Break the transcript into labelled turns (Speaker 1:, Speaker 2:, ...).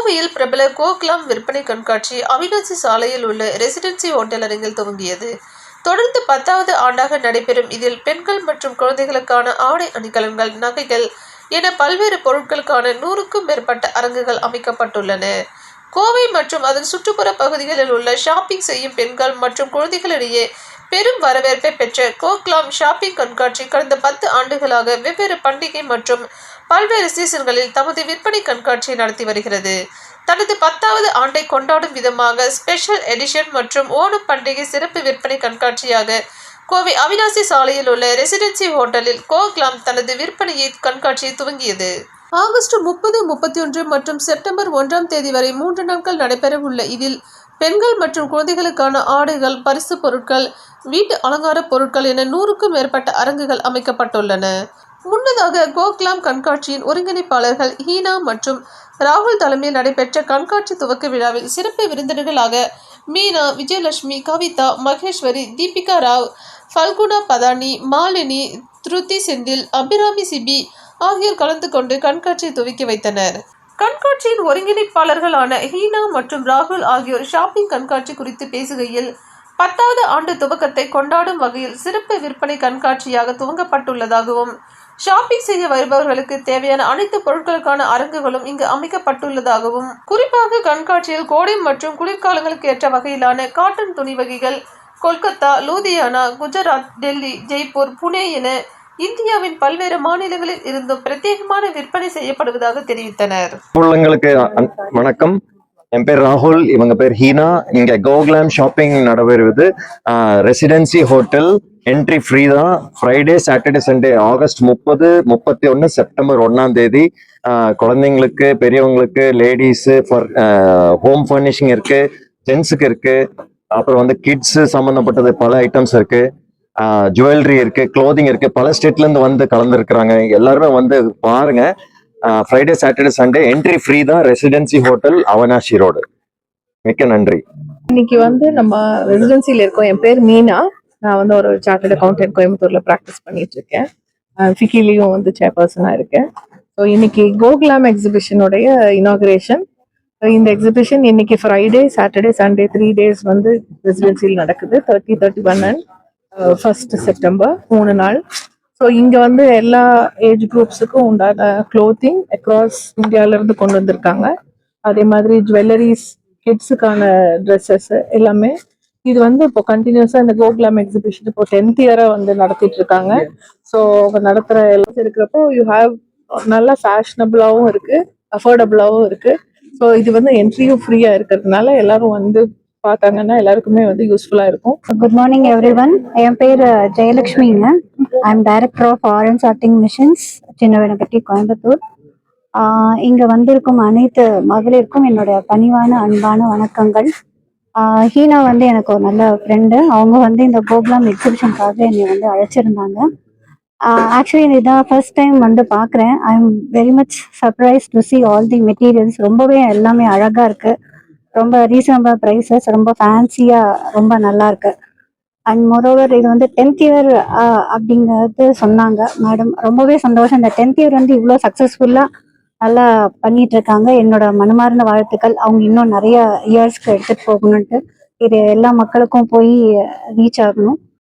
Speaker 1: கோவையில் பிரபல கோக்லாம் விற்பனை கண்காட்சி அவிநாசி சாலையில் உள்ள ரெசிடென்சி ஹோட்டல் அரங்கில் துவங்கியது. தொடர்ந்து 10வது ஆண்டாக நடைபெறும் இதில் பெண்கள் மற்றும் குழந்தைகளுக்கான ஆடை அணிகலன்கள், நகைகள் என பல்வேறு பொருட்களுக்கான 100க்கும் மேற்பட்ட அரங்குகள் அமைக்கப்பட்டுள்ளன. கோவை மற்றும் அதன் சுற்றுப்புற பகுதிகளில் உள்ள ஷாப்பிங் செய்யும் பெண்கள் மற்றும் குழந்தைகளிடையே பெரும் வரவேற்பை பெற்ற கோக்லாம் ஷாப்பிங் கண்காட்சி கடந்த 10 ஆண்டுகளாக வெவ்வேறு பண்டிகை மற்றும் பல்வேறு சீசன்களில் தமது விற்பனை கண்காட்சியை நடத்தி வருகிறது. தனது 10வது ஆண்டை கொண்டாடும் விதமாக ஸ்பெஷல் எடிஷன் மற்றும் ஓணம் பண்டிகை சிறப்பு விற்பனை கண்காட்சியாக கோவை அவிநாசி சாலையில் உள்ள ரெசிடென்சி ஹோட்டலில் கோக்லாம் தனது விற்பனையை கண்காட்சியை துவங்கியது. ஆகஸ்ட் 30, 31 மற்றும் செப்டம்பர் 1ஆம் தேதி வரை 3 நாட்கள் நடைபெறவுள்ள இதில் பெண்கள் மற்றும் குழந்தைகளுக்கான ஆடைகள், பரிசு பொருட்கள், வீட்டு அலங்கார பொருட்கள் என 100க்கும் மேற்பட்ட அரங்குகள் அமைக்கப்பட்டுள்ளன. முன்னதாக கோக்லாம் கண்காட்சியின் ஒருங்கிணைப்பாளர்கள் ஹீனா மற்றும் ராகுல் தலைமையில் நடைபெற்ற கண்காட்சி துவக்க விழாவில் சிறப்பு விருந்தினர்களாக மீனா, விஜயலட்சுமி, கவிதா, மகேஸ்வரி, தீபிகா ராவ், ஃபல்குனா பதானி, மாலினி, த்ருதி செந்தில், அபிராமி சிபி ஆகியோர் கலந்து கொண்டு கண்காட்சியை துவக்கி வைத்தனர். கண்காட்சியின் ஒருங்கிணைப்பாளர்களான ஹீனா மற்றும் ராகுல் ஆகியோர் ஷாப்பிங் கண்காட்சி குறித்து பேசுகையில், 10வது ஆண்டு துவக்கத்தை கொண்டாடும் வகையில் சிறப்பு விற்பனை கண்காட்சியாக துவங்கப்பட்டுள்ளதாகவும், ஷாப்பிங் செய்ய வருபவர்களுக்கு தேவையான அனைத்து பொருட்களுக்கான அரங்குகளும் இங்கு அமைக்கப்பட்டுள்ளதாகவும், குறிப்பாக கண்காட்சியில் கோடை மற்றும் குளிர்காலங்களுக்கு ஏற்ற வகையிலான காட்டன் துணி வகைகள் கொல்கத்தா, லூதியானா, குஜராத், டெல்லி, ஜெய்ப்பூர், புனே என இந்தியாவின் பல்வேறு மாநிலங்களில் இருந்தும் பிரத்யேகமான விற்பனை செய்யப்படுவதாக தெரிவித்தனர்.
Speaker 2: வணக்கம், என் பேர் ராகுல், இவங்க பேர் ஹீனா. இங்க கோக்லாம் ஷாப்பிங் நடைபெறுவது. ரெசிடென்சி ஹோட்டல் என்ட்ரி ஃப்ரீ தான். Friday, Saturday, Sunday August 30, 31, September 1ஆம் தேதி. குழந்தைங்களுக்கு, பெரியவங்களுக்கு, லேடிஸு, ஹோம் ஃபர்னிஷிங் இருக்கு, ஜென்ஸுக்கு இருக்கு, அப்புறம் கிட்ஸ் சம்பந்தப்பட்டது பல ஐட்டம்ஸ் இருக்கு, ஜுவல்லரி இருக்கு, க்ளோதிங் இருக்கு. பல ஸ்டேட்ல இருந்து வந்து கலந்துருக்கிறாங்க. எல்லாருமே பாருங்க. Friday, Saturday, Sunday entry free தான். Residency hotel, Avinashi road. மிக்க நன்றி.
Speaker 3: இன்னைக்கு நம்ம ரெசிடென்சில இருக்கோம். என் பேர் மீனா. நான் ஒரு சார்ட்டர்ட் அக்கௌண்டன்ட் கோயம்புத்தூர்ல ப்ராக்டிஸ் பண்ணிட்டு இருக்கேன். ஃபிக்கிலையும் சேர்பர்சனா இருக்கேன். ஸோ இன்னைக்கு கோக்லாம் எக்ஸிபிஷனுடைய இனாகிரேஷன். இந்த எக்ஸிபிஷன் இன்னைக்கு ஃப்ரைடே, சாட்டர்டே, சண்டே 3 days ரெசிடென்சியில் நடக்குது. 30, 31 and 1st செப்டம்பர் 3 நாள். ஸோ இங்கே எல்லா ஏஜ் குரூப்ஸுக்கும் உண்டான க்ளோத்திங் அக்ராஸ் இந்தியாவிலேருந்து கொண்டு வந்திருக்காங்க. அதே மாதிரி ஜுவல்லரிஸ், கிட்ஸுக்கான ட்ரெஸ்ஸஸ் எல்லாமே. இது இப்போ கண்டினியூஸாக இந்த கோக்லாம் எக்ஸிபிஷன் இப்போ 10th இயராக நடத்திட்டு இருக்காங்க. ஸோ நடத்துகிற எல்லாம் இருக்கிறப்போ யூ ஹாவ் நல்லா ஃபேஷனபிளாகவும் இருக்குது, அஃபோர்டபுளாகவும் இருக்குது. ஸோ இது என்ட்ரியும் ஃப்ரீயாக இருக்கிறதுனால எல்லாரும் பார்த்தாங்கன்னா எல்லாருக்குமே யூஸ்ஃபுல்லா இருக்கும்.
Speaker 4: Good morning everyone. என் பேர் ஜெயலட்சுமிங்க. I am director of Aaran sorting machines, Chinnavenappatti, Coimbatore. இங்க வந்திருக்கும் அனைத்து மகளிருக்கும் என்னோட பணிவான அன்பான வணக்கங்கள். ஹீனா எனக்கு ஒரு நல்ல ஃப்ரெண்டு. அவங்க இந்த கோக்லாம் எக்ஸிபிஷனுக்காக என்னை அழைச்சிருந்தாங்க. ஆக்சுவலி இதான் ஃபர்ஸ்ட் டைம் பார்க்குறேன். I am very much surprise to C all the materials. ரொம்பவே எல்லாமே அழகா இருக்கு. ரொம்ப ரீசனபிள் ப்ரைஸஸ், ரொம்ப ஃபேன்சியாக, ரொம்ப நல்லா இருக்கு. அண்ட் மோரோவர் இது 10th இயர் அப்படிங்கிறது சொன்னாங்க மேடம். ரொம்பவே சந்தோஷம். இந்த 10th இயர் இவ்வளோ சக்ஸஸ்ஃபுல்லாக நல்லா பண்ணிட்டு இருக்காங்க. என்னோட மனமார்ந்த வாழ்த்துக்கள். அவங்க இன்னும் நிறைய இயர்ஸ்க்கு எடுத்துகிட்டு போகணுன்ட்டு, இது எல்லா மக்களுக்கும் போய் ரீச் ஆகணும்.